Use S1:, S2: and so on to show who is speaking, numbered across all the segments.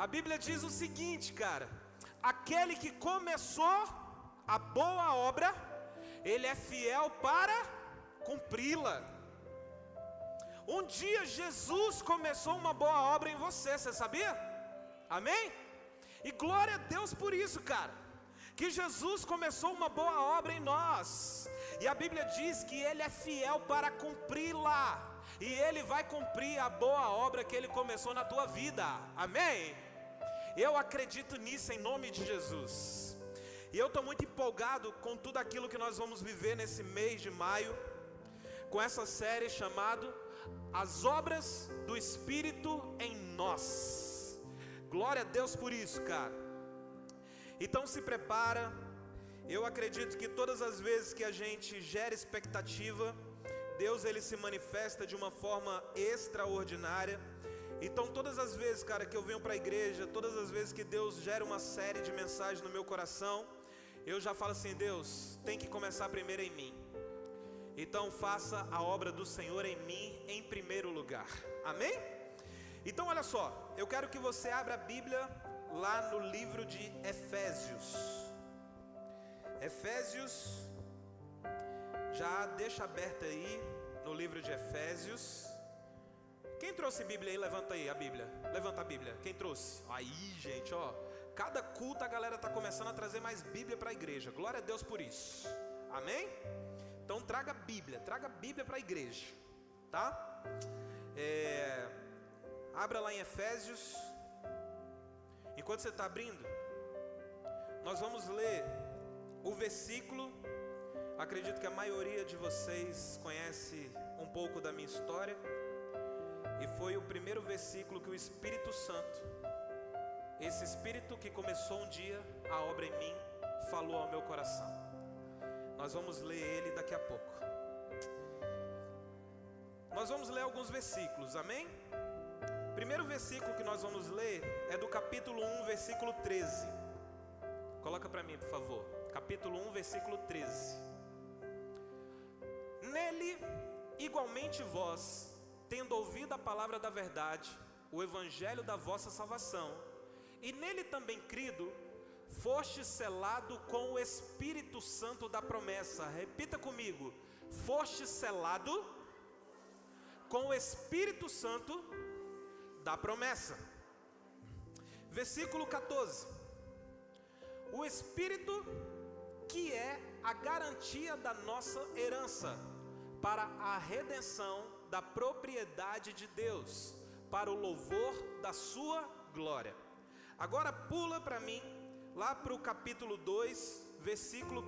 S1: A Bíblia diz o seguinte, cara: aquele que começou a boa obra, ele é fiel para cumpri-la. Um dia Jesus começou uma boa obra em você, você sabia? Amém? E glória a Deus por isso, cara, que Jesus começou uma boa obra em nós. E a Bíblia diz que Ele é fiel para cumpri-la. E Ele vai cumprir a boa obra que Ele começou na tua vida. Amém? Eu acredito nisso em nome de Jesus. E eu estou muito empolgado com tudo aquilo que nós vamos viver nesse mês de maio, com essa série chamada As Obras do Espírito em Nós. Glória a Deus por isso, cara. Então se prepara. Eu acredito que todas as vezes que a gente gera expectativa, Deus ele se manifesta de uma forma extraordinária. Então todas as vezes, cara, que eu venho para a igreja, todas as vezes que Deus gera uma série de mensagens no meu coração, eu já falo assim: Deus, tem que começar primeiro em mim. Então faça a obra do Senhor em mim em primeiro lugar. Amém? Então olha só, eu quero que você abra a Bíblia lá no livro de Efésios. Efésios, já deixa aberto aí no livro de Efésios. Quem trouxe Bíblia aí? Levanta aí a Bíblia. Levanta a Bíblia. Quem trouxe? Aí, gente, ó. Cada culto a galera está começando a trazer mais Bíblia para a igreja. Glória a Deus por isso. Amém? Então traga a Bíblia para a igreja, tá? Abra lá em Efésios. Enquanto você está abrindo, nós vamos ler o versículo. Acredito que a maioria de vocês conhece um pouco da minha história. E foi o primeiro versículo que o Espírito Santo, esse Espírito que começou um dia a obra em mim, falou ao meu coração. Nós vamos ler ele daqui a pouco. Nós vamos ler alguns versículos, amém? Primeiro versículo que nós vamos ler é do capítulo 1, versículo 13. Coloca para mim, por favor. Capítulo 1, versículo 13. Nele, igualmente vós, tendo ouvido a palavra da verdade, o evangelho da vossa salvação, e nele também crido, foste selado com o Espírito Santo da promessa. Repita comigo: foste selado com o Espírito Santo da promessa. Versículo 14. O Espírito que é a garantia da nossa herança, para a redenção da propriedade de Deus, para o louvor da sua glória. Agora pula para mim, lá para o capítulo 2, versículo 1.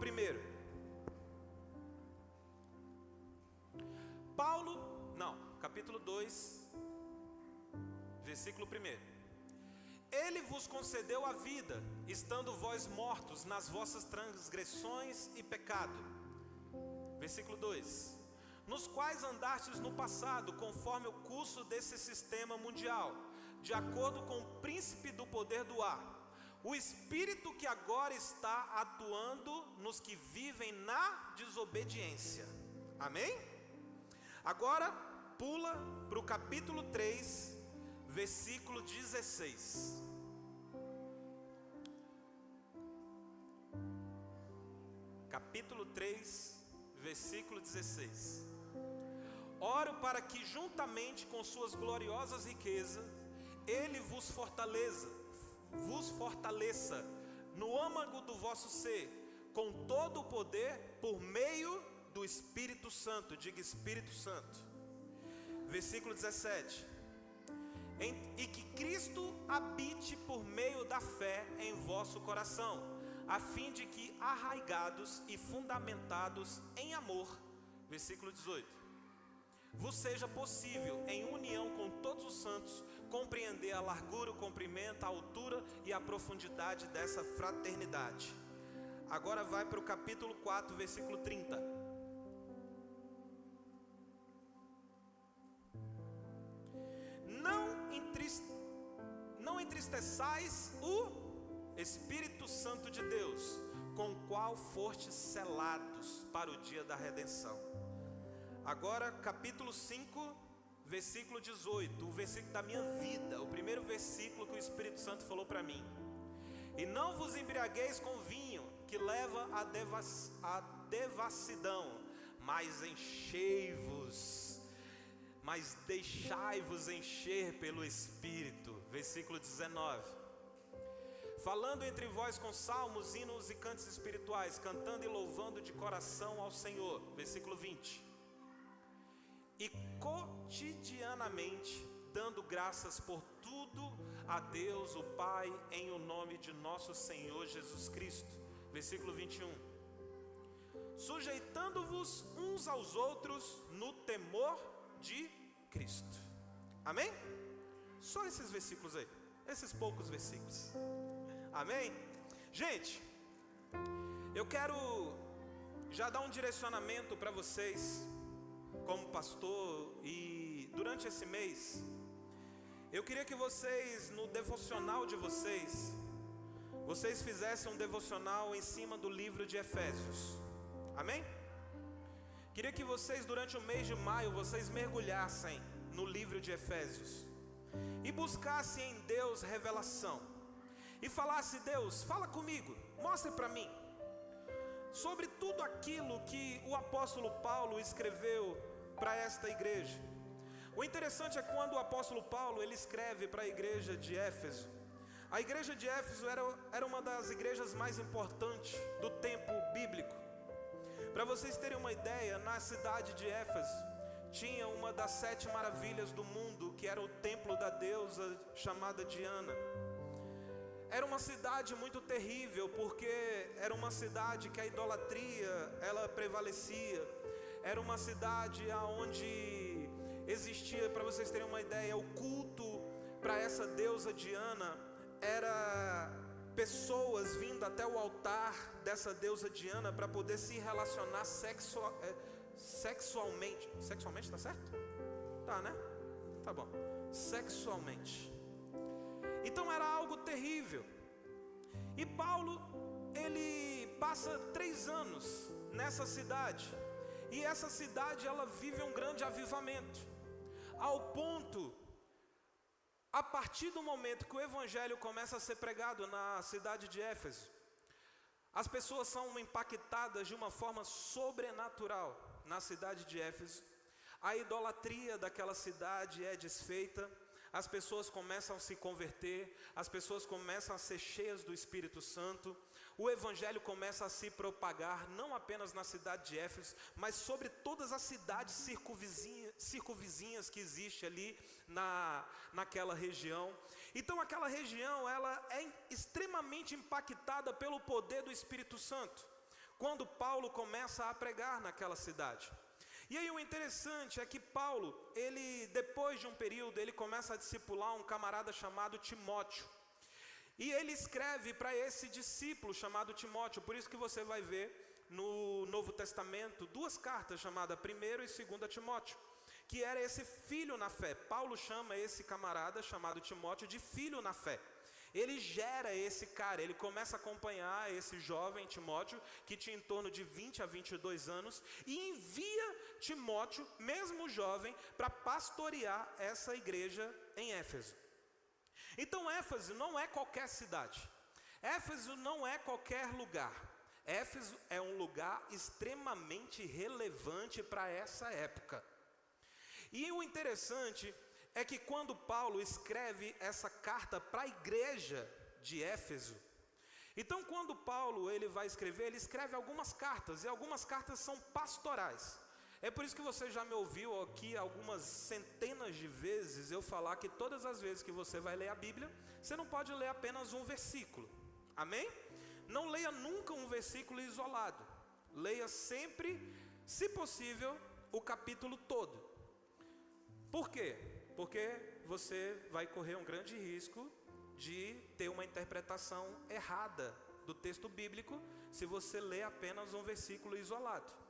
S1: Capítulo 2, versículo 1. Ele vos concedeu a vida, estando vós mortos nas vossas transgressões e pecado. Versículo 2. Nos quais andastes no passado, conforme o curso desse sistema mundial, de acordo com o príncipe do poder do ar, o espírito que agora está atuando nos que vivem na desobediência. Amém? Agora pula para o capítulo 3, versículo 16. Capítulo 3, versículo 16. Oro para que juntamente com suas gloriosas riquezas, Ele vos fortaleça no âmago do vosso ser, com todo o poder, por meio do Espírito Santo. Diga Espírito Santo. Versículo 17. E que Cristo habite por meio da fé em vosso coração, a fim de que, arraigados e fundamentados em amor, versículo 18, vos seja possível, em união com todos os santos, compreender a largura, o comprimento, a altura e a profundidade dessa fraternidade. Agora vai para o capítulo 4, versículo 30. Não entristeçais o Espírito Santo de Deus, com o qual fostes selados para o dia da redenção. Agora capítulo 5, versículo 18, o versículo da minha vida, o primeiro versículo que o Espírito Santo falou para mim. E não vos embriagueis com vinho, que leva à devassidão, mas deixai-vos encher pelo Espírito. Versículo 19. Falando entre vós com salmos, hinos e cantos espirituais, cantando e louvando de coração ao Senhor. Versículo 20. E cotidianamente dando graças por tudo a Deus o Pai, em o nome de nosso Senhor Jesus Cristo. Versículo 21. Sujeitando-vos uns aos outros no temor de Cristo. Amém? Só esses versículos aí, esses poucos versículos. Amém? Gente, eu quero já dar um direcionamento para vocês como pastor, e durante esse mês eu queria que vocês, no devocional de vocês fizessem um devocional em cima do livro de Efésios. Amém? Queria que vocês, durante o mês de maio, vocês mergulhassem no livro de Efésios e buscassem em Deus revelação e falasse: Deus, fala comigo, mostre para mim sobre tudo aquilo que o apóstolo Paulo escreveu para esta igreja. O interessante é quando o apóstolo Paulo ele escreve para a igreja de Éfeso. A igreja de Éfeso era uma das igrejas mais importantes do tempo bíblico. Para vocês terem uma ideia, na cidade de Éfeso tinha uma das 7 maravilhas do mundo, que era o templo da deusa chamada Diana. Era uma cidade muito terrível, porque era uma cidade que a idolatria ela prevalecia. Era uma cidade onde existia, para vocês terem uma ideia, o culto para essa deusa Diana era pessoas vindo até o altar dessa deusa Diana para poder se relacionar sexualmente. Sexualmente, tá certo? Tá, né? Tá bom. Sexualmente. Então era algo terrível. E Paulo, ele passa 3 anos nessa cidade. E essa cidade, ela vive um grande avivamento. Ao ponto, a partir do momento que o evangelho começa a ser pregado na cidade de Éfeso, as pessoas são impactadas de uma forma sobrenatural na cidade de Éfeso. A idolatria daquela cidade é desfeita. As pessoas começam a se converter, as pessoas começam a ser cheias do Espírito Santo. O evangelho começa a se propagar, não apenas na cidade de Éfeso, mas sobre todas as cidades circunvizinhas que existem ali naquela região. Então aquela região, ela é extremamente impactada pelo poder do Espírito Santo, quando Paulo começa a pregar naquela cidade. E aí o interessante é que Paulo, ele depois de um período, ele começa a discipular um camarada chamado Timóteo. E ele escreve para esse discípulo chamado Timóteo. Por isso que você vai ver no Novo Testamento 2 cartas chamadas 1º e 2º Timóteo, que era esse filho na fé. Paulo chama esse camarada chamado Timóteo de filho na fé. Ele gera esse cara, ele começa a acompanhar esse jovem Timóteo, que tinha em torno de 20 a 22 anos, e envia Timóteo, mesmo jovem, para pastorear essa igreja em Éfeso. Então Éfeso não é qualquer cidade, Éfeso não é qualquer lugar. Éfeso é um lugar extremamente relevante para essa época. E o interessante é que quando Paulo escreve essa carta para a igreja de Éfeso, então quando Paulo ele vai escrever, ele escreve algumas cartas, e algumas cartas são pastorais. É por isso que você já me ouviu aqui algumas centenas de vezes eu falar que todas as vezes que você vai ler a Bíblia, você não pode ler apenas um versículo. Amém? Não leia nunca um versículo isolado. Leia sempre, se possível, o capítulo todo. Por quê? Porque você vai correr um grande risco de ter uma interpretação errada do texto bíblico se você ler apenas um versículo isolado.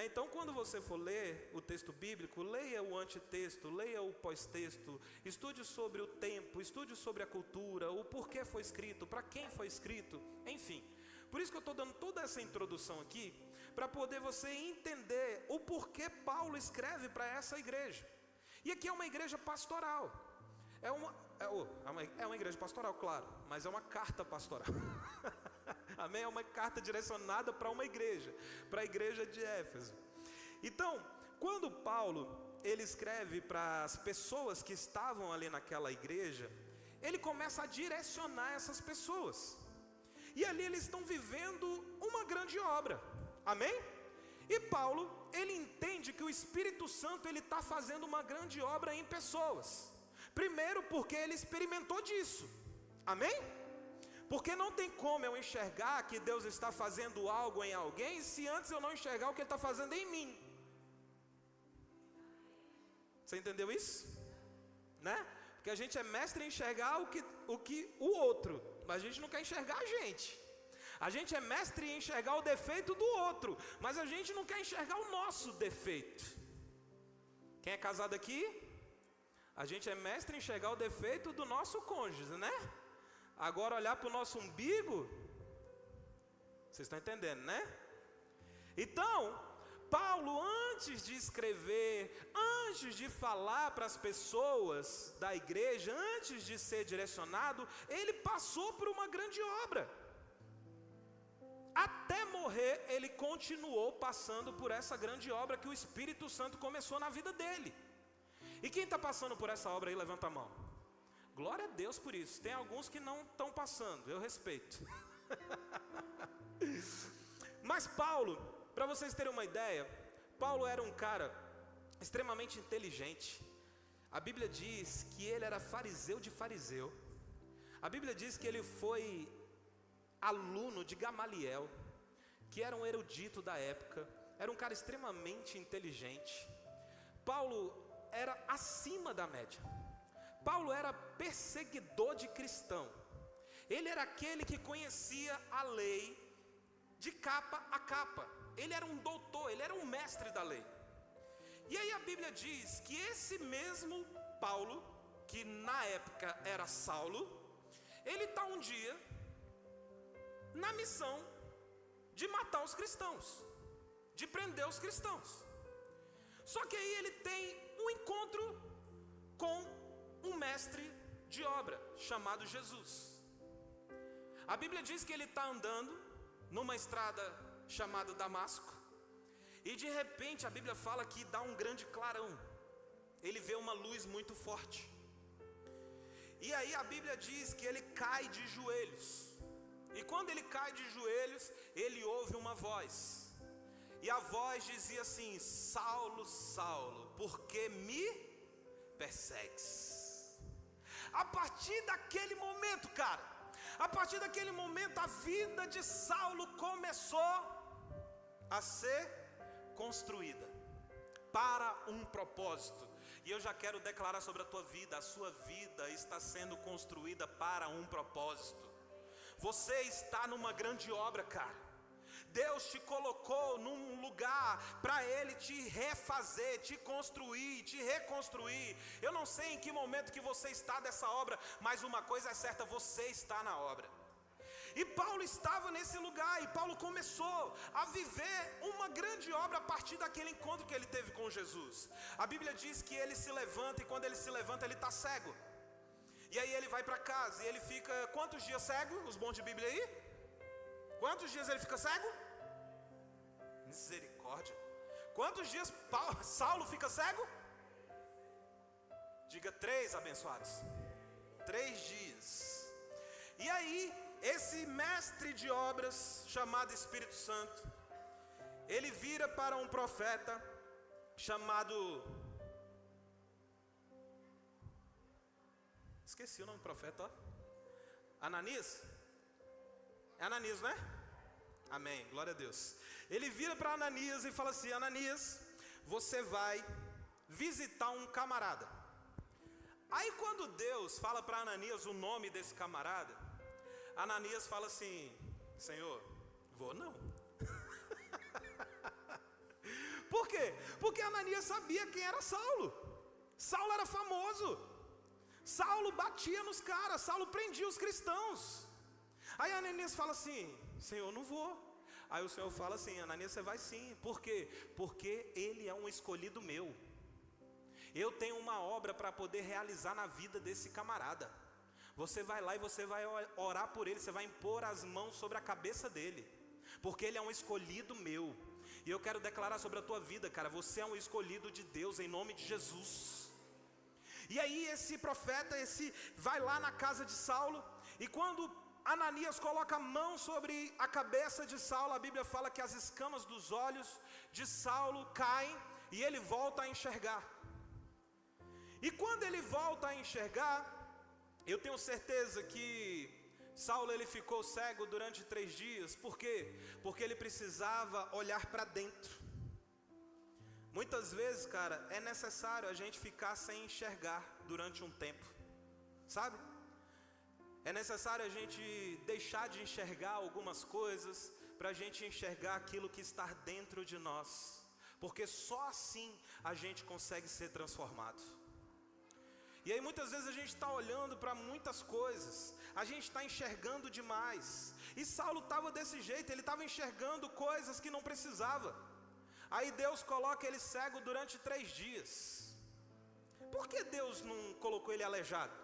S1: Então, quando você for ler o texto bíblico, leia o antitexto, leia o pós-texto, estude sobre o tempo, estude sobre a cultura, o porquê foi escrito, para quem foi escrito, enfim. Por isso que eu estou dando toda essa introdução aqui, para poder você entender o porquê Paulo escreve para essa igreja. E aqui é uma igreja pastoral. É uma igreja pastoral, claro, mas é uma carta pastoral. Amém? É uma carta direcionada para uma igreja, para a igreja de Éfeso. Então, quando Paulo, ele escreve para as pessoas que estavam ali naquela igreja, ele começa a direcionar essas pessoas. E ali eles estão vivendo uma grande obra. Amém? E Paulo, ele entende que o Espírito Santo, ele está fazendo uma grande obra em pessoas. Primeiro porque ele experimentou disso. Amém? Porque não tem como eu enxergar que Deus está fazendo algo em alguém se antes eu não enxergar o que Ele está fazendo em mim. Você entendeu isso? Né? Porque a gente é mestre em enxergar o outro, mas a gente não quer enxergar a gente. A gente é mestre em enxergar o defeito do outro, mas a gente não quer enxergar o nosso defeito. Quem é casado aqui? A gente é mestre em enxergar o defeito do nosso cônjuge, né? Agora olhar para o nosso umbigo, vocês estão entendendo, né? Então, Paulo, antes de escrever, antes de falar para as pessoas da igreja, antes de ser direcionado, ele passou por uma grande obra. Até morrer, ele continuou passando por essa grande obra que o Espírito Santo começou na vida dele. E quem está passando por essa obra aí, levanta a mão. Glória a Deus por isso. Tem alguns que não estão passando, eu respeito. Mas Paulo, para vocês terem uma ideia, Paulo era um cara extremamente inteligente. A Bíblia diz que ele era fariseu de fariseu. A Bíblia diz que ele foi aluno de Gamaliel, que era um erudito da época. Era um cara extremamente inteligente. Paulo era acima da média. Paulo era perseguidor de cristão. Ele era aquele que conhecia a lei de capa a capa. Ele era um doutor, ele era um mestre da lei. E aí a Bíblia diz que esse mesmo Paulo, que na época era Saulo, ele está um dia na missão de matar os cristãos, de prender os cristãos. Só que aí ele tem um encontro com um mestre de obra chamado Jesus. A Bíblia diz que ele está andando numa estrada chamada Damasco, e de repente a Bíblia fala que dá um grande clarão. Ele vê uma luz muito forte. E aí a Bíblia diz que ele cai de joelhos. E quando ele cai de joelhos, ele ouve uma voz. E a voz dizia assim: Saulo, Saulo, por que me persegues? A partir daquele momento, cara, a partir daquele momento, a vida de Saulo começou a ser construída para um propósito. E eu já quero declarar sobre a tua vida: a sua vida está sendo construída para um propósito. Você está numa grande obra, cara. Deus te colocou num lugar para Ele te refazer, te construir, te reconstruir. Eu não sei em que momento que você está dessa obra, mas uma coisa é certa: você está na obra. E Paulo estava nesse lugar, e Paulo começou a viver uma grande obra a partir daquele encontro que ele teve com Jesus. A Bíblia diz que ele se levanta, e quando ele se levanta, ele está cego. E aí ele vai para casa, e ele fica quantos dias cego? Os bons de Bíblia aí? Quantos dias ele fica cego? Misericórdia. Quantos dias Saulo fica cego? Diga 3, abençoados. 3 dias. E aí, esse mestre de obras, chamado Espírito Santo, ele vira para um profeta chamado... Esqueci o nome do profeta, ó. Ananias? É Ananias, não é? Amém, glória a Deus. Ele vira para Ananias e fala assim: Ananias, você vai visitar um camarada. Aí quando Deus fala para Ananias o nome desse camarada, Ananias fala assim: Senhor, vou não. Por quê? Porque Ananias sabia quem era Saulo. Saulo era famoso. Saulo batia nos caras, Saulo prendia os cristãos. Aí Ananias fala assim: Senhor, não vou. Aí o Senhor fala assim: Ananias, você vai sim. Por quê? Porque ele é um escolhido meu. Eu tenho uma obra para poder realizar na vida desse camarada. Você vai lá e você vai orar por ele, você vai impor as mãos sobre a cabeça dele, porque ele é um escolhido meu. E eu quero declarar sobre a tua vida, cara, você é um escolhido de Deus, em nome de Jesus. E aí esse profeta, vai lá na casa de Saulo, e quando Ananias coloca a mão sobre a cabeça de Saulo, a Bíblia fala que as escamas dos olhos de Saulo caem, e ele volta a enxergar. E quando ele volta a enxergar, eu tenho certeza que Saulo ele ficou cego durante 3 dias. Por quê? Porque ele precisava olhar para dentro. Muitas vezes, cara, é necessário a gente ficar sem enxergar durante um tempo, sabe? É necessário a gente deixar de enxergar algumas coisas para a gente enxergar aquilo que está dentro de nós, porque só assim a gente consegue ser transformado. E aí muitas vezes a gente está olhando para muitas coisas, a gente está enxergando demais. E Saulo estava desse jeito, ele estava enxergando coisas que não precisava. Aí Deus coloca ele cego durante 3 dias. Por que Deus não colocou ele aleijado?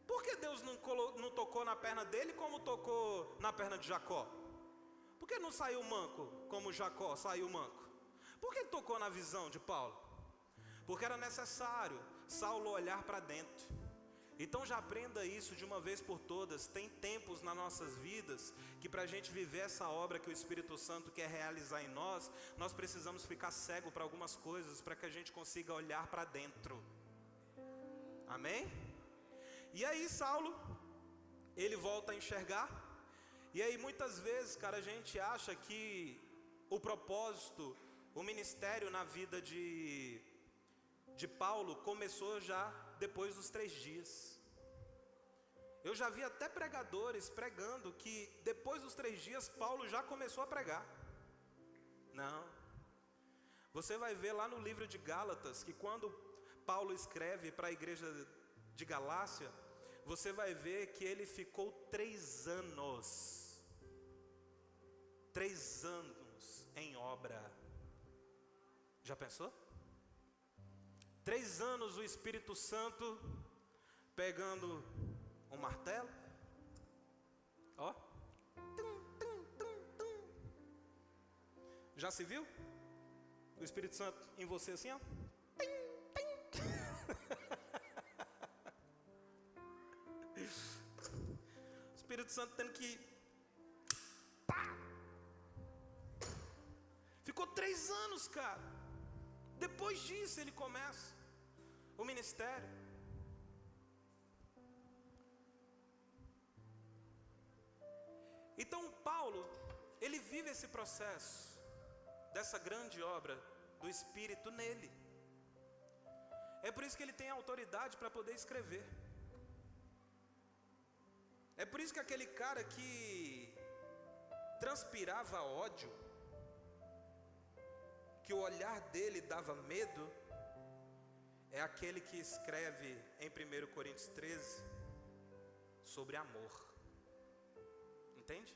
S1: Por que Deus não tocou na perna dele como tocou na perna de Jacó? Por que não saiu manco como Jacó saiu manco? Por que tocou na visão de Paulo? Porque era necessário Saulo olhar para dentro. Então já aprenda isso de uma vez por todas. Tem tempos nas nossas vidas que para a gente viver essa obra que o Espírito Santo quer realizar em nós, nós precisamos ficar cego para algumas coisas, para que a gente consiga olhar para dentro. Amém? E aí Saulo, ele volta a enxergar. E aí muitas vezes, cara, a gente acha que o propósito, o ministério na vida de Paulo começou já depois dos 3 dias. Eu já vi até pregadores pregando que depois dos 3 dias Paulo já começou a pregar. Não. Você vai ver lá no livro de Gálatas que quando Paulo escreve para a igreja de Galácia, você vai ver que ele ficou 3 anos. 3 anos em obra. Já pensou? 3 anos o Espírito Santo pegando um martelo, ó, já se viu? O Espírito Santo em você assim, ó. O Espírito Santo tendo que ficou 3 anos, cara. Depois disso ele começa o ministério. Então Paulo, ele vive esse processo dessa grande obra do Espírito nele. É por isso que ele tem autoridade para poder escrever. É por isso que aquele cara que transpirava ódio, que o olhar dele dava medo, é aquele que escreve em 1 Coríntios 13 sobre amor. Entende?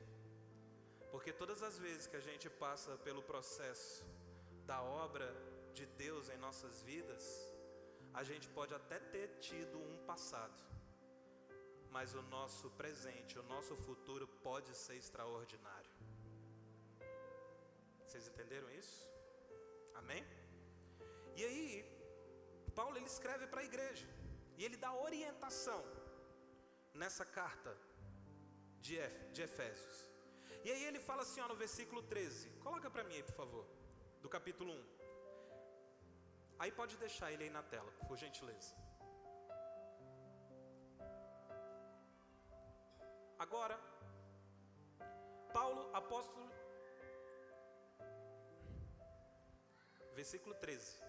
S1: Porque todas as vezes que a gente passa pelo processo da obra de Deus em nossas vidas, a gente pode até ter tido um passado, mas o nosso presente, o nosso futuro pode ser extraordinário. Vocês entenderam isso? Amém? E aí Paulo ele escreve para a igreja e ele dá orientação nessa carta de Efésios. E aí ele fala assim, ó, no versículo 13. Coloca para mim aí, por favor, do capítulo 1. Aí pode deixar ele aí na tela, por gentileza. Agora, Paulo, apóstolo, versículo 13.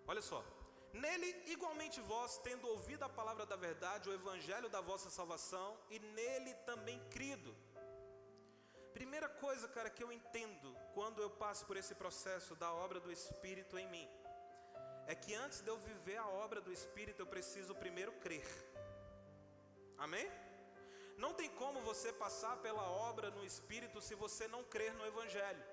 S1: Olha só. Nele, igualmente vós, tendo ouvido a palavra da verdade, o evangelho da vossa salvação, e nele também crido. Primeira coisa, cara, que eu entendo quando eu passo por esse processo da obra do Espírito em mim, é que antes de eu viver a obra do Espírito, eu preciso primeiro crer. Amém? Não tem como você passar pela obra no Espírito se você não crer no Evangelho.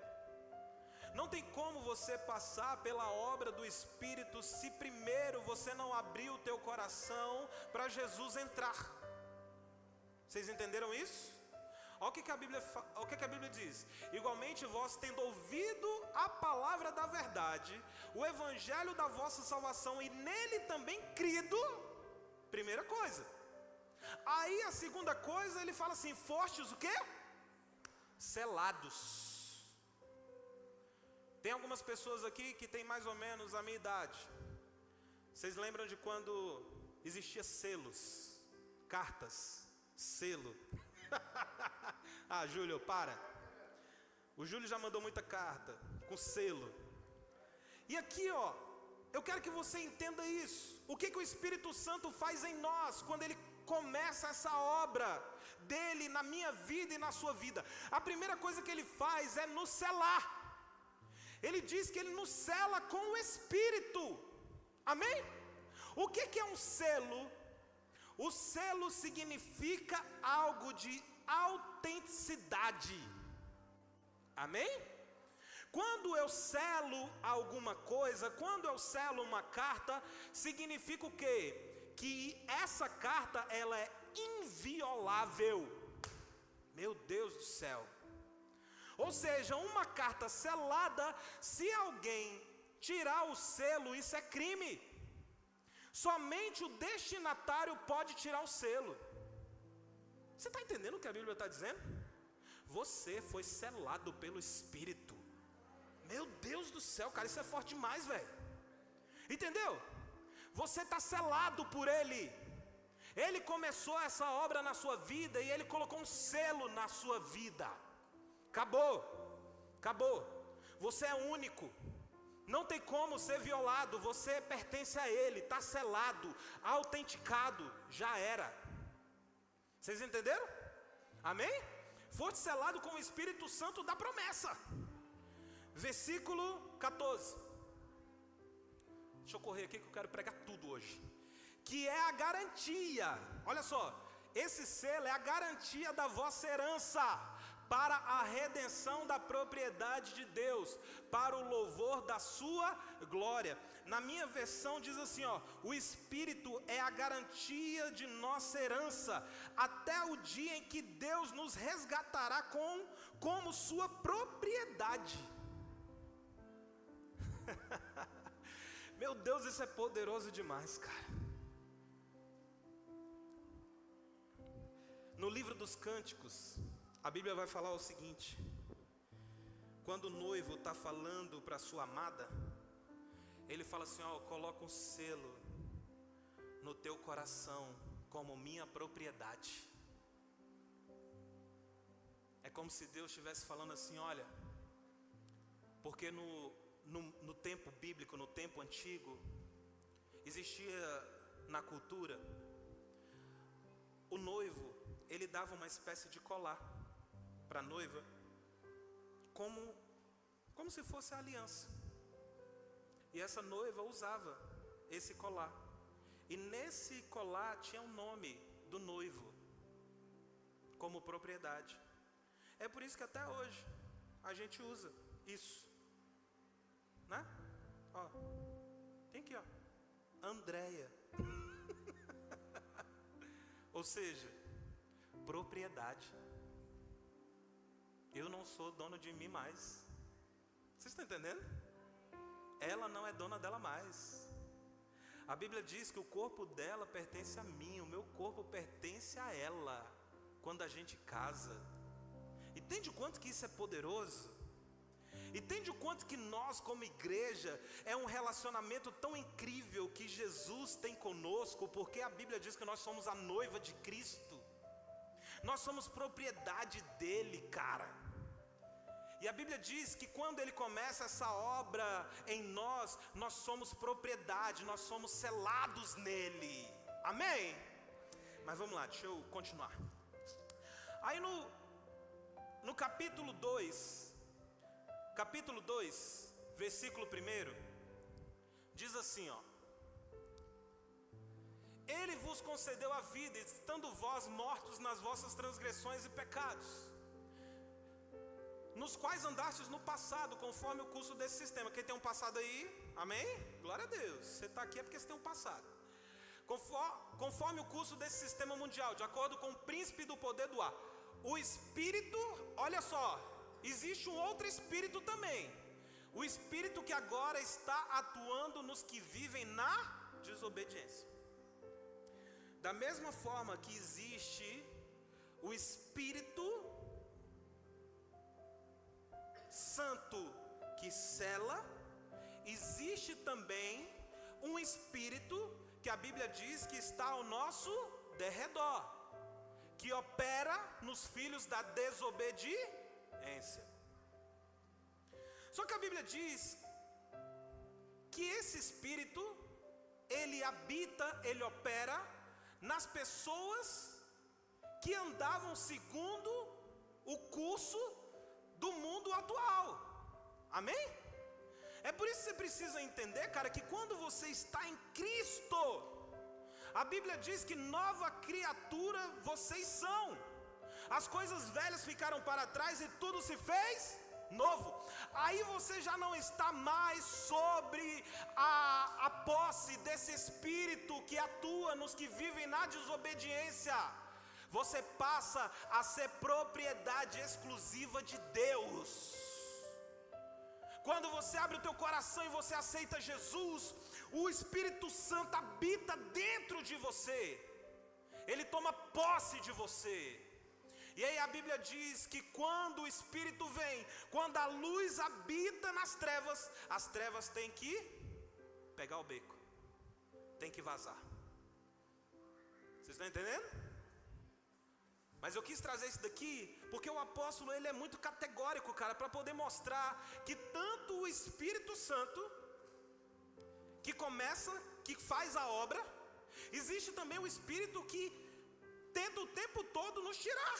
S1: Não tem como você passar pela obra do Espírito se primeiro você não abrir o teu coração para Jesus entrar. Vocês entenderam isso? Olha o que a Bíblia diz. Igualmente vós, tendo ouvido a palavra da verdade, o evangelho da vossa salvação, e nele também crido, primeira coisa. Aí a segunda coisa, ele fala assim, fostes o quê? Selados. Tem algumas pessoas aqui que tem mais ou menos a minha idade. Vocês lembram de quando existia selos, cartas, selo? Ah, Júlio, para. O Júlio já mandou muita carta com selo. E aqui, ó, eu quero que você entenda isso. O que o Espírito Santo faz em nós quando ele começa essa obra dele na minha vida e na sua vida? A primeira coisa que ele faz é nos selar. Ele diz que ele nos sela com o Espírito. Amém? O que é um selo? O selo significa algo de autenticidade. Amém? Quando eu selo alguma coisa, quando eu selo uma carta, significa o quê? Que essa carta, ela é inviolável. Meu Deus do céu. Ou seja, uma carta selada, se alguém tirar o selo, isso é crime. Somente o destinatário pode tirar o selo. Você está entendendo o que a Bíblia está dizendo? Você foi selado pelo Espírito. Meu Deus do céu, cara, isso é forte demais, velho. Entendeu? Você está selado por Ele. Ele começou essa obra na sua vida e Ele colocou um selo na sua vida. Acabou. Você é único. Não tem como ser violado. Você pertence a Ele. Está selado, autenticado. Já era. Vocês entenderam? Amém? Foste selado com o Espírito Santo da promessa. Versículo 14. Deixa eu correr aqui que eu quero pregar tudo hoje. Que é a garantia. Olha só. Esse selo é a garantia da vossa herança, para a redenção da propriedade de Deus, para o louvor da sua glória. Na minha versão diz assim, ó, o Espírito é a garantia de nossa herança, até o dia em que Deus nos resgatará como sua propriedade. Meu Deus, isso é poderoso demais, cara. No livro dos Cânticos, a Bíblia vai falar o seguinte: quando o noivo está falando para sua amada, ele fala assim, ó, coloca um selo no teu coração como minha propriedade. É como se Deus estivesse falando assim, olha, porque no tempo bíblico, no tempo antigo, existia na cultura, o noivo, ele dava uma espécie de colar para a noiva, como se fosse a aliança. E essa noiva usava esse colar. E nesse colar tinha o nome do noivo como propriedade. É por isso que até hoje a gente usa isso, né? Ó, tem aqui, ó, Andréia. Ou seja, propriedade. Eu não sou dono de mim mais. Vocês estão entendendo? Ela não é dona dela mais. A Bíblia diz que o corpo dela pertence a mim, o meu corpo pertence a ela, quando a gente casa. Entende o quanto que isso é poderoso? Entende o quanto que nós como igreja é um relacionamento tão incrível que Jesus tem conosco, porque a Bíblia diz que nós somos a noiva de Cristo. Nós somos propriedade dele, cara. E a Bíblia diz que quando ele começa essa obra em nós, nós somos propriedade, nós somos selados nele. Amém? Mas vamos lá, deixa eu continuar. Aí no capítulo 2, versículo 1, diz assim, ó: Ele vos concedeu a vida, estando vós mortos nas vossas transgressões e pecados, nos quais andastes no passado, conforme o curso desse sistema. Quem tem um passado aí? Amém? Glória a Deus. Você está aqui é porque você tem um passado. Conforme o curso desse sistema mundial, de acordo com o príncipe do poder do ar. O espírito, olha só, existe um outro espírito também. O espírito que agora está atuando nos que vivem na desobediência. Da mesma forma que existe o espírito santo que cela, existe também um espírito que a Bíblia diz que está ao nosso derredor, que opera nos filhos da desobediência. Só que a Bíblia diz que esse espírito, ele habita, ele opera nas pessoas que andavam segundo o curso do mundo atual. Amém? É por isso que você precisa entender, cara, que quando você está em Cristo, a Bíblia diz que nova criatura vocês são. As coisas velhas ficaram para trás e tudo se fez novo. Aí você já não está mais sobre a posse desse espírito que atua nos que vivem na desobediência. Você passa a ser propriedade exclusiva de Deus. Quando você abre o teu coração e você aceita Jesus, o Espírito Santo habita dentro de você. Ele toma posse de você. E aí a Bíblia diz que quando o Espírito vem, quando a luz habita nas trevas, as trevas têm que pegar o beco, tem que vazar. Vocês estão entendendo? Mas eu quis trazer isso daqui porque o apóstolo, ele é muito categórico, cara, para poder mostrar que tanto o Espírito Santo, que começa, que faz a obra, existe também o Espírito que tenta o tempo todo nos tirar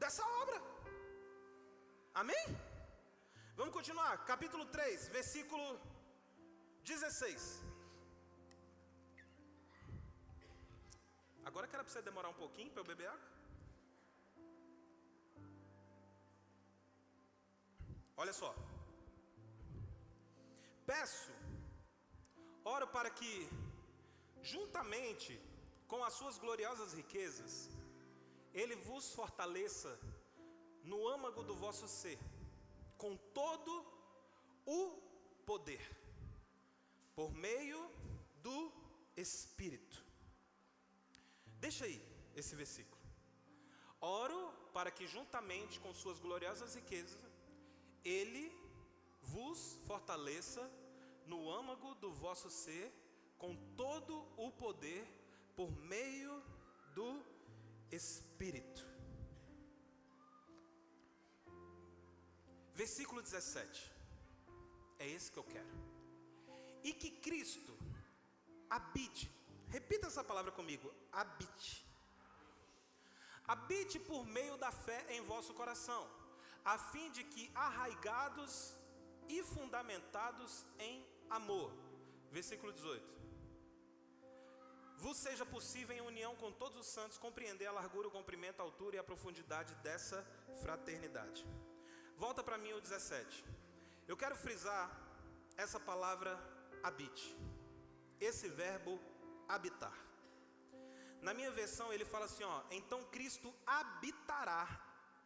S1: dessa obra. Amém? Vamos continuar, capítulo 3, versículo 16. Agora que era para você demorar um pouquinho para eu beber água. Olha só. Peço, oro para que, juntamente com as suas gloriosas riquezas, Ele vos fortaleça no âmago do vosso ser, com todo o poder, por meio do Espírito. Deixa aí esse versículo. Oro para que, juntamente com suas gloriosas riquezas, Ele vos fortaleça no âmago do vosso ser, com todo o poder, por meio do Espírito. Versículo 17. É esse que eu quero. E que Cristo habite. Repita essa palavra comigo. Habite. Habite por meio da fé em vosso coração, a fim de que, arraigados e fundamentados em amor. Versículo 18. Vos seja possível, em união com todos os santos, compreender a largura, o comprimento, a altura e a profundidade dessa fraternidade. Volta para mim o 17. Eu quero frisar essa palavra habite, esse verbo habitar. Na minha versão ele fala assim, ó, então Cristo habitará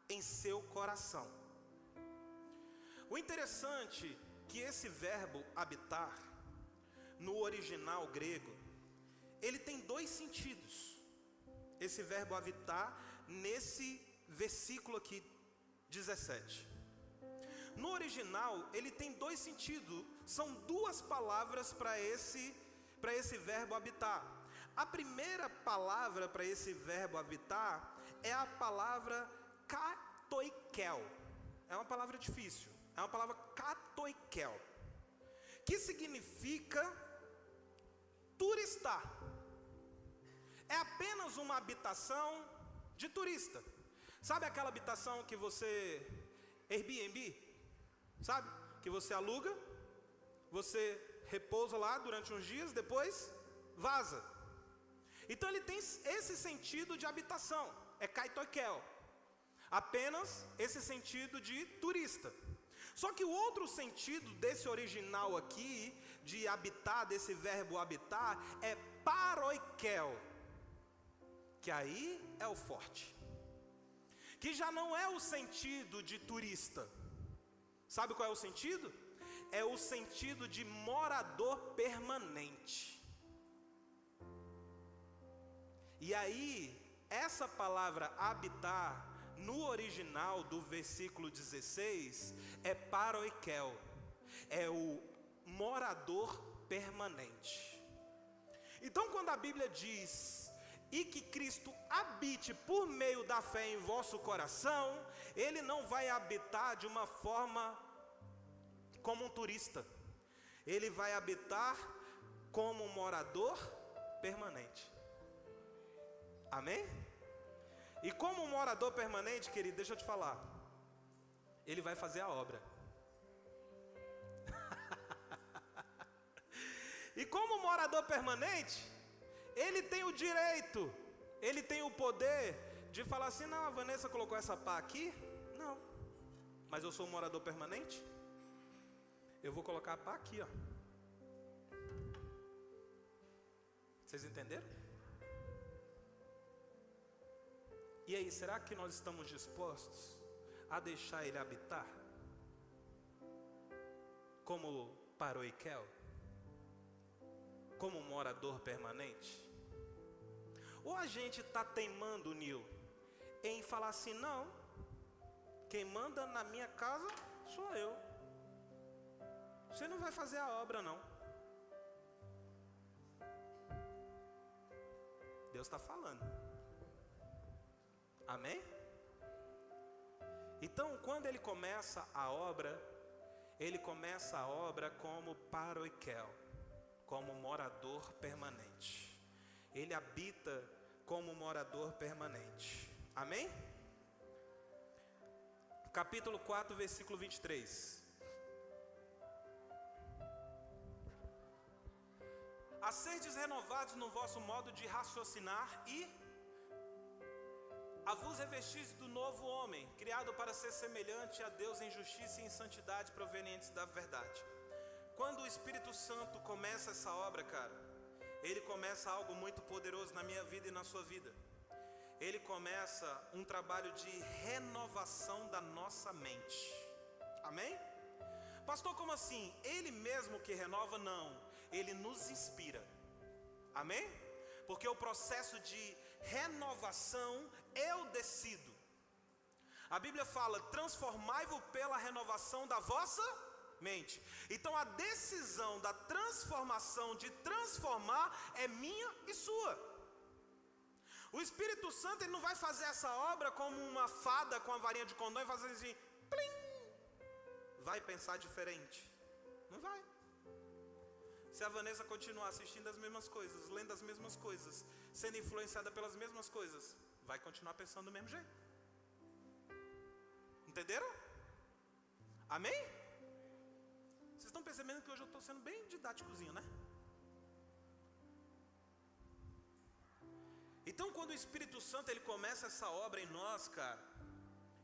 S1: em seu coração. O interessante é que esse verbo habitar, no original grego, ele tem dois sentidos. Esse verbo habitar, nesse versículo aqui, 17. No original, ele tem dois sentidos. São duas palavras para esse verbo habitar. A primeira palavra para esse verbo habitar é a palavra katoikel. É uma palavra difícil. É uma palavra katoikel, que significa turistar. É apenas uma habitação de turista. Sabe aquela habitação que você, Airbnb, sabe? Que você aluga, você repousa lá durante uns dias, depois vaza. Então ele tem esse sentido de habitação, é kaitoikel, apenas esse sentido de turista. Só que o outro sentido desse original aqui, de habitar, desse verbo habitar, é paroikel, que aí é o forte, que já não é o sentido de turista. Sabe qual é o sentido? É o sentido de morador permanente. E aí, essa palavra habitar, no original do versículo 16, é paroikel, é o morador permanente. Então, quando a Bíblia diz, e que Cristo habite por meio da fé em vosso coração, Ele não vai habitar de uma forma como um turista, Ele vai habitar como um morador permanente. Amém? E como um morador permanente, querido, deixa eu te falar, Ele vai fazer a obra. E como morador permanente, Ele tem o direito, Ele tem o poder de falar assim: não, a Vanessa colocou essa pá aqui, não, mas eu sou um morador permanente, eu vou colocar a pá aqui, ó. Vocês entenderam? E aí, será que nós estamos dispostos a deixar Ele habitar como paroikel, como morador permanente? Ou a gente está teimando, Nil, em falar assim: não, quem manda na minha casa sou eu, você não vai fazer a obra não. Deus está falando. Amém? Então, quando Ele começa a obra, Ele começa a obra como paroikel, como morador permanente. Ele habita como morador permanente. Amém? Capítulo 4, versículo 23. A serdes renovados no vosso modo de raciocinar e a vos revestis do novo homem, criado para ser semelhante a Deus em justiça e em santidade provenientes da verdade. Quando o Espírito Santo começa essa obra, cara, Ele começa algo muito poderoso na minha vida e na sua vida. Ele começa um trabalho de renovação da nossa mente. Amém? Pastor, como assim? Ele mesmo que renova? Não, Ele nos inspira. Amém? Porque o processo de renovação eu decido. A Bíblia fala: transformai-vos pela renovação da vossa mente. Então a decisão da transformação, de transformar, é minha e sua. O Espírito Santo, Ele não vai fazer essa obra como uma fada com a varinha de condão e fazer assim, plim, vai pensar diferente. Não vai. Se a Vanessa continuar assistindo as mesmas coisas, lendo as mesmas coisas, sendo influenciada pelas mesmas coisas, vai continuar pensando do mesmo jeito. Entenderam? Amém? Vocês estão percebendo que hoje eu estou sendo bem didáticozinho, né? Então, quando o Espírito Santo ele começa essa obra em nós, cara,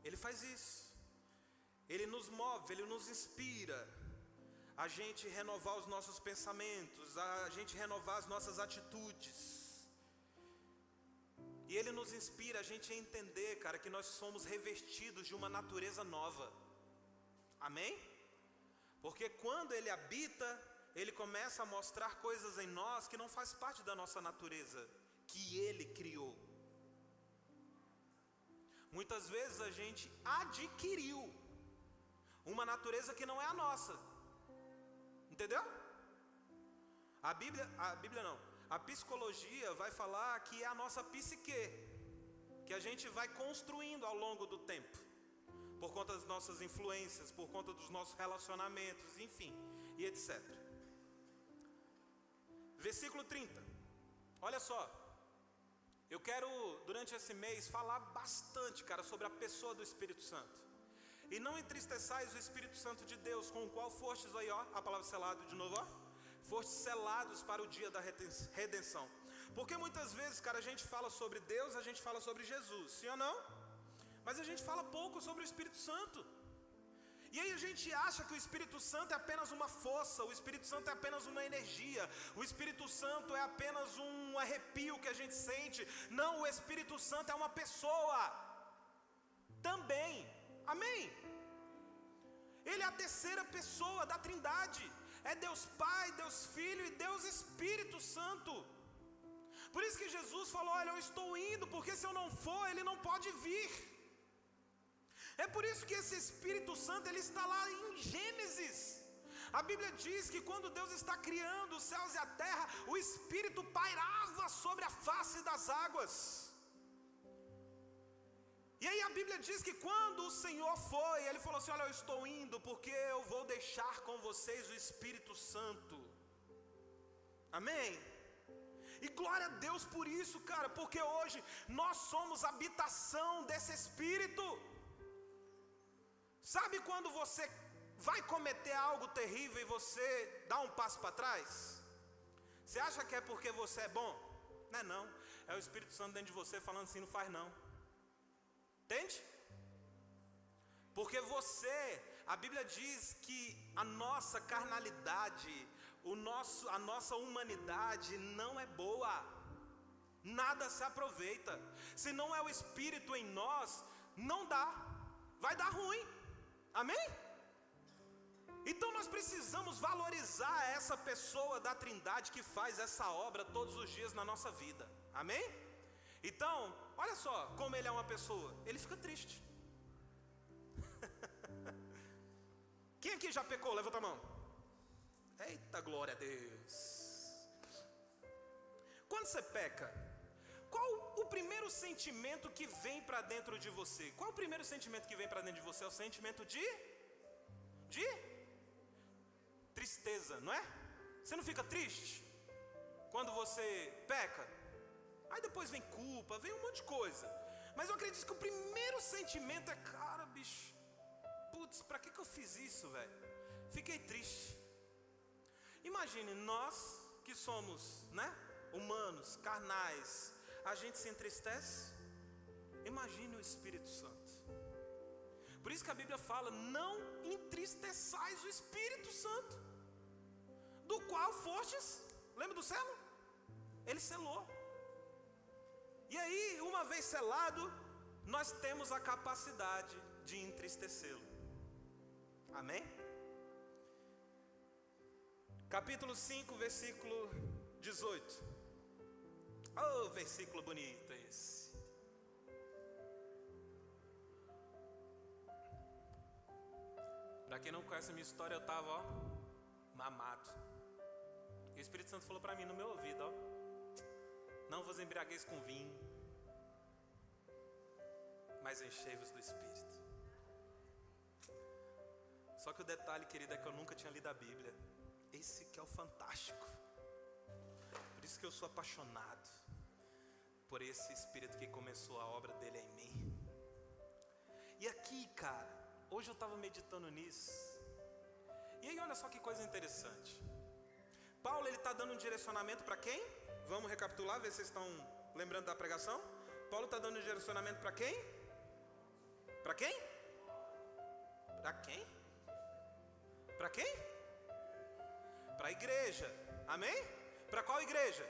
S1: Ele faz isso. Ele nos move, Ele nos inspira a gente renovar os nossos pensamentos, a gente renovar as nossas atitudes. E Ele nos inspira a gente a entender, cara, que nós somos revestidos de uma natureza nova. Amém? Porque quando Ele habita, Ele começa a mostrar coisas em nós que não faz parte da nossa natureza, que Ele criou. Muitas vezes a gente adquiriu uma natureza que não é a nossa. Entendeu? A Bíblia não. A psicologia vai falar que é a nossa psique, que a gente vai construindo ao longo do tempo, por conta das nossas influências, por conta dos nossos relacionamentos, enfim, e etc. Versículo 30. Olha só. Eu quero, durante esse mês, falar bastante, cara, sobre a pessoa do Espírito Santo. E não entristeçais o Espírito Santo de Deus, com o qual fostes, aí ó, a palavra selado de novo, ó, fostes selados para o dia da redenção. Porque muitas vezes, cara, a gente fala sobre Deus, a gente fala sobre Jesus, sim ou não? Mas a gente fala pouco sobre o Espírito Santo. E aí a gente acha que o Espírito Santo é apenas uma força, o Espírito Santo é apenas uma energia, o Espírito Santo é apenas um arrepio que a gente sente. Não, o Espírito Santo é uma pessoa também, amém? Ele é a terceira pessoa da Trindade, é Deus Pai, Deus Filho e Deus Espírito Santo. Por isso que Jesus falou, olha, eu estou indo, porque se eu não for, ele não pode vir. É por isso que esse Espírito Santo, ele está lá em Gênesis. A Bíblia diz que quando Deus está criando os céus e a terra, o Espírito pairava sobre a face das águas. E aí a Bíblia diz que quando o Senhor foi, ele falou assim, olha, eu estou indo, porque eu vou deixar com vocês o Espírito Santo. Amém? E glória a Deus por isso, cara, porque hoje nós somos habitação desse Espírito. Sabe quando você vai cometer algo terrível e você dá um passo para trás? Você acha que é porque você é bom? Não é não, é o Espírito Santo dentro de você falando assim, não faz não. Entende? Porque você, a Bíblia diz que a nossa carnalidade, a nossa humanidade não é boa, nada se aproveita. Se não é o Espírito em nós, não dá, vai dar ruim. Amém? Então nós precisamos valorizar essa pessoa da Trindade que faz essa obra todos os dias na nossa vida. Amém? Então, olha só como ele é uma pessoa. Ele fica triste. Quem aqui já pecou? Levanta a mão. Eita, glória a Deus. Quando você peca, qual o primeiro sentimento que vem para dentro de você? Qual o primeiro sentimento que vem para dentro de você? É o sentimento de tristeza, não é? Você não fica triste quando você peca? Aí depois vem culpa, vem um monte de coisa. Mas eu acredito que o primeiro sentimento é, cara, bicho, putz, pra que eu fiz isso, velho? Fiquei triste. Imagine, nós que somos, né, humanos, carnais, a gente se entristece. Imagine o Espírito Santo. Por isso que a Bíblia fala, não entristeçais o Espírito Santo, do qual fostes, lembra do selo? Ele selou. E aí, uma vez selado, nós temos a capacidade de entristecê-lo. Amém? Capítulo 5, versículo 18. Oh, versículo bonito esse. Para quem não conhece a minha história, eu estava, ó, mamado. E o Espírito Santo falou para mim no meu ouvido, ó, não vos embriagueis com vinho, mas enchei-vos do Espírito. Só que o detalhe, querido, é que eu nunca tinha lido a Bíblia. Esse que é o fantástico. Por isso que eu sou apaixonado por esse Espírito que começou a obra dele em mim. E aqui, cara, hoje eu estava meditando nisso. E aí olha só que coisa interessante. Paulo, ele está dando um direcionamento para quem? Vamos recapitular, ver se vocês estão lembrando da pregação. Paulo está dando um direcionamento para quem? Para quem? Para quem? Para quem? Para a igreja. Amém? Para qual igreja?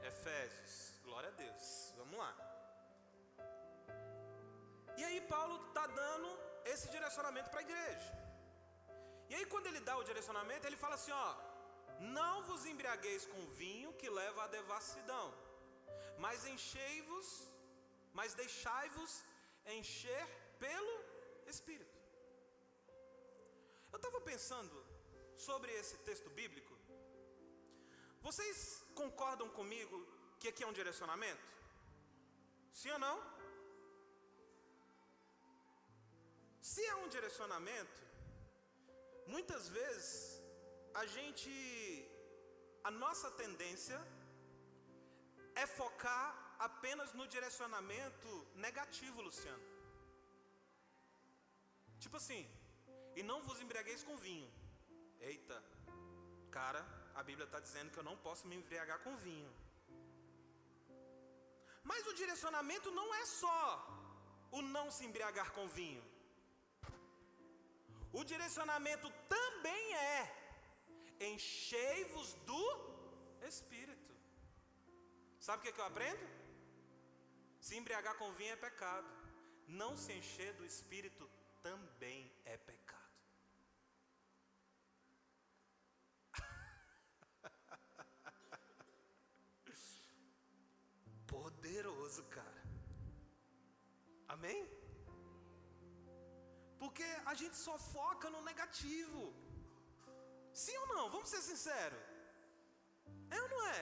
S1: Efésios. Glória a Deus. Vamos lá. E aí Paulo está dando esse direcionamento para a igreja. E aí quando ele dá o direcionamento, ele fala assim, ó, não vos embriagueis com vinho que leva à devassidão, mas enchei-vos, mas deixai-vos encher pelo Espírito. Eu estava pensando sobre esse texto bíblico. Vocês concordam comigo que aqui é um direcionamento? Sim ou não? Se é um direcionamento, muitas vezes a nossa tendência é focar apenas no direcionamento negativo, Luciano. Tipo assim, e não vos embriagueis com vinho. Eita, cara, a Bíblia está dizendo que eu não posso me embriagar com vinho. Mas o direcionamento não é só o não se embriagar com vinho. O direcionamento também é: enchei-vos do Espírito. Sabe o que eu aprendo? Se embriagar com vinho é pecado. Não se encher do Espírito também é pecado. Poderoso, cara. Amém? Porque a gente só foca no negativo. Sim ou não? Vamos ser sinceros. É ou não é?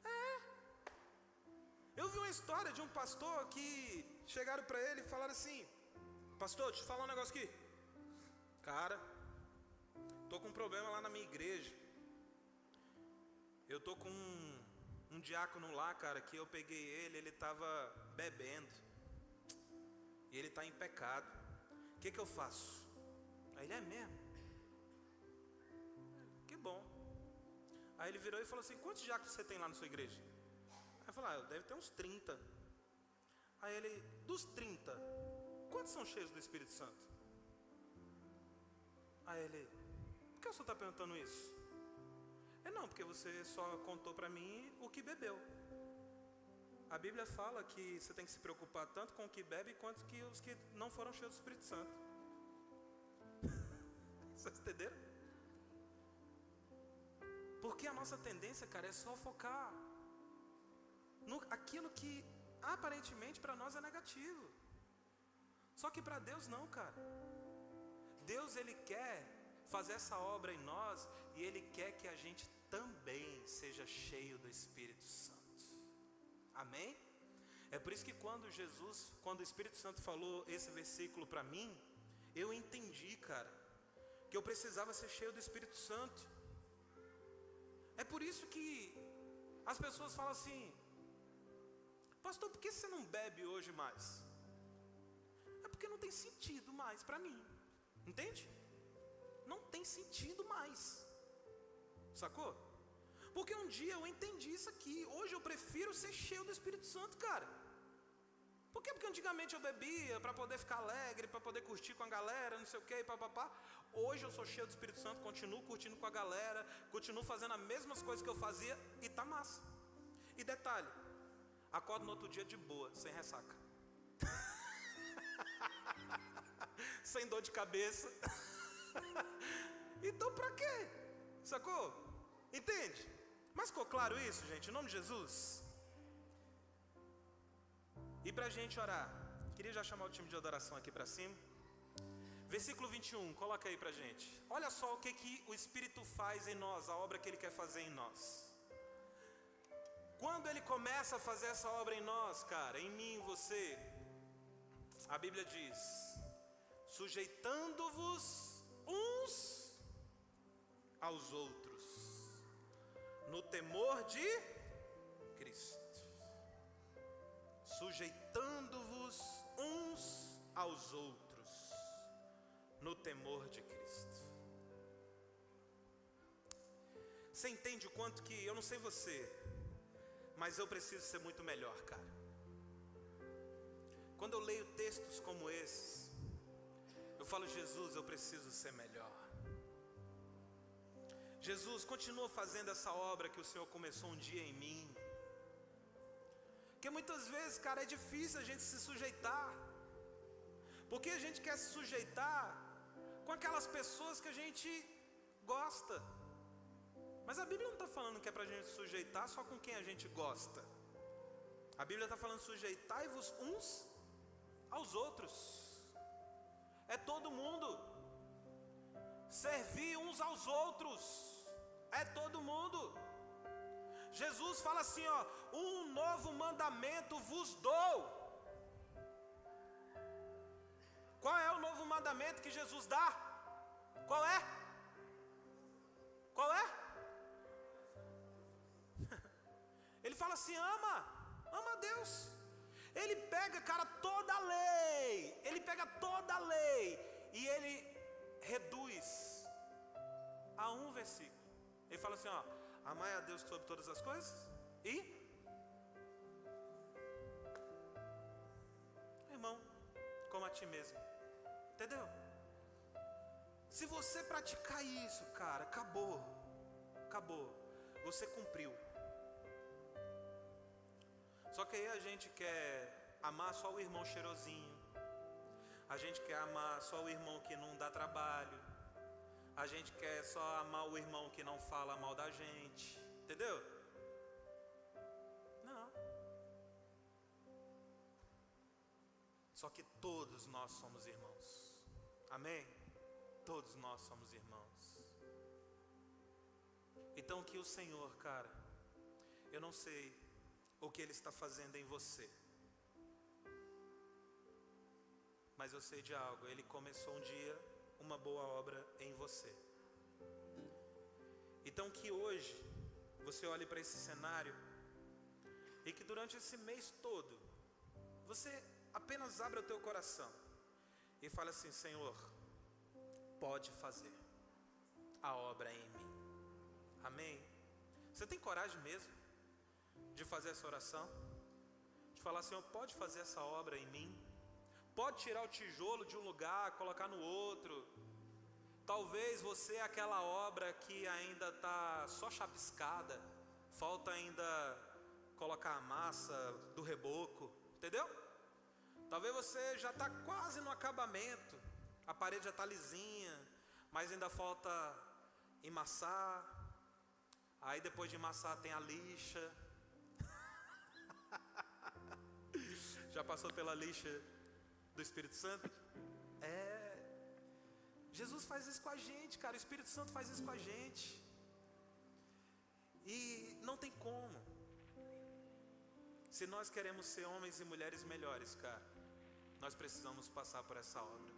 S1: É. Eu vi uma história de um pastor que chegaram para ele e falaram assim: pastor, deixa eu falar um negócio aqui. Cara, tô com um problema lá na minha igreja. Eu tô com um diácono lá, cara, que eu peguei ele estava bebendo. E ele está em pecado. O que eu faço? Aí ele: é mesmo? Que bom. Aí ele virou e falou assim: quantos diáconos você tem lá na sua igreja? Aí eu falei: deve ter uns 30. Aí ele: dos 30, quantos são cheios do Espírito Santo? Aí ele: por que o senhor está perguntando isso? Não, porque você só contou para mim o que bebeu. A Bíblia fala que você tem que se preocupar tanto com o que bebe quanto que os que não foram cheios do Espírito Santo. Vocês entenderam? Porque a nossa tendência, cara, é só focar no aquilo que aparentemente para nós é negativo. Só que para Deus não, cara. Deus, Ele quer fazer essa obra em nós e Ele quer que a gente também seja cheio do Espírito Santo. Amém? É por isso que quando o Espírito Santo falou esse versículo para mim, eu entendi, cara, que eu precisava ser cheio do Espírito Santo. É por isso que as pessoas falam assim: pastor, por que você não bebe hoje mais? É porque não tem sentido mais para mim. Entende? Não tem sentido mais. Sacou? Porque um dia eu entendi isso aqui. Hoje eu prefiro ser cheio do Espírito Santo, cara. Por quê? Porque antigamente eu bebia para poder ficar alegre, para poder curtir com a galera, não sei o que, papapá. Hoje eu sou cheio do Espírito Santo, continuo curtindo com a galera, continuo fazendo as mesmas coisas que eu fazia e tá massa. E detalhe, acordo no outro dia de boa, sem ressaca. Sem dor de cabeça. Então pra quê? Sacou? Entende? Mas ficou claro isso, gente? Em nome de Jesus. E pra gente orar, queria já chamar o time de adoração aqui pra cima. Versículo 21, coloca aí pra gente. Olha só o que o Espírito faz em nós, a obra que Ele quer fazer em nós. Quando Ele começa a fazer essa obra em nós, cara, em mim, em você, a Bíblia diz: sujeitando-vos uns aos outros, no temor de Cristo. Sujeitando-vos uns aos outros, no temor de Cristo. Você entende o quanto que, eu não sei você, mas eu preciso ser muito melhor, cara. Quando eu leio textos como esses, eu falo: Jesus, eu preciso ser melhor. Jesus, continua fazendo essa obra que o Senhor começou um dia em mim. Porque muitas vezes, cara, é difícil a gente se sujeitar. Porque a gente quer se sujeitar com aquelas pessoas que a gente gosta. Mas a Bíblia não está falando que é para a gente se sujeitar só com quem a gente gosta. A Bíblia está falando: sujeitai-vos uns aos outros. É todo mundo. Servir uns aos outros. É todo mundo. Jesus fala assim, ó: um novo mandamento vos dou. Qual é o novo mandamento que Jesus dá? Qual é? Qual é? Ele fala assim: ama a Deus. Ele pega, cara, toda a lei. Ele pega toda a lei e ele reduz a um versículo. Ele fala assim, ó: amai a Deus sobre todas as coisas e irmão como a ti mesmo. Entendeu? Se você praticar isso, cara, acabou. Você cumpriu. Só que aí a gente quer amar só o irmão cheirosinho. A gente quer amar só o irmão que não dá trabalho. A gente quer só amar o irmão que não fala mal da gente. Entendeu? Não. Só que todos nós somos irmãos. Amém? Todos nós somos irmãos. Então que o Senhor, cara, eu não sei o que Ele está fazendo em você, mas eu sei de algo. Ele começou um dia uma boa obra em você. Então que hoje você olhe para esse cenário e que durante esse mês todo você apenas abra o teu coração e fale assim: Senhor, pode fazer a obra em mim. Amém? Você tem coragem mesmo de fazer essa oração? De falar: Senhor, pode fazer essa obra em mim? Pode tirar o tijolo de um lugar, colocar no outro. Talvez você é aquela obra que ainda está só chapiscada, falta ainda colocar a massa do reboco, entendeu? Talvez você já está quase no acabamento, a parede já está lisinha, mas ainda falta emassar. Aí depois de emassar tem a lixa. Já passou pela lixa do Espírito Santo? Jesus faz isso com a gente, cara. O Espírito Santo faz isso com a gente. E não tem como. Se nós queremos ser homens e mulheres melhores, cara, nós precisamos passar por essa obra.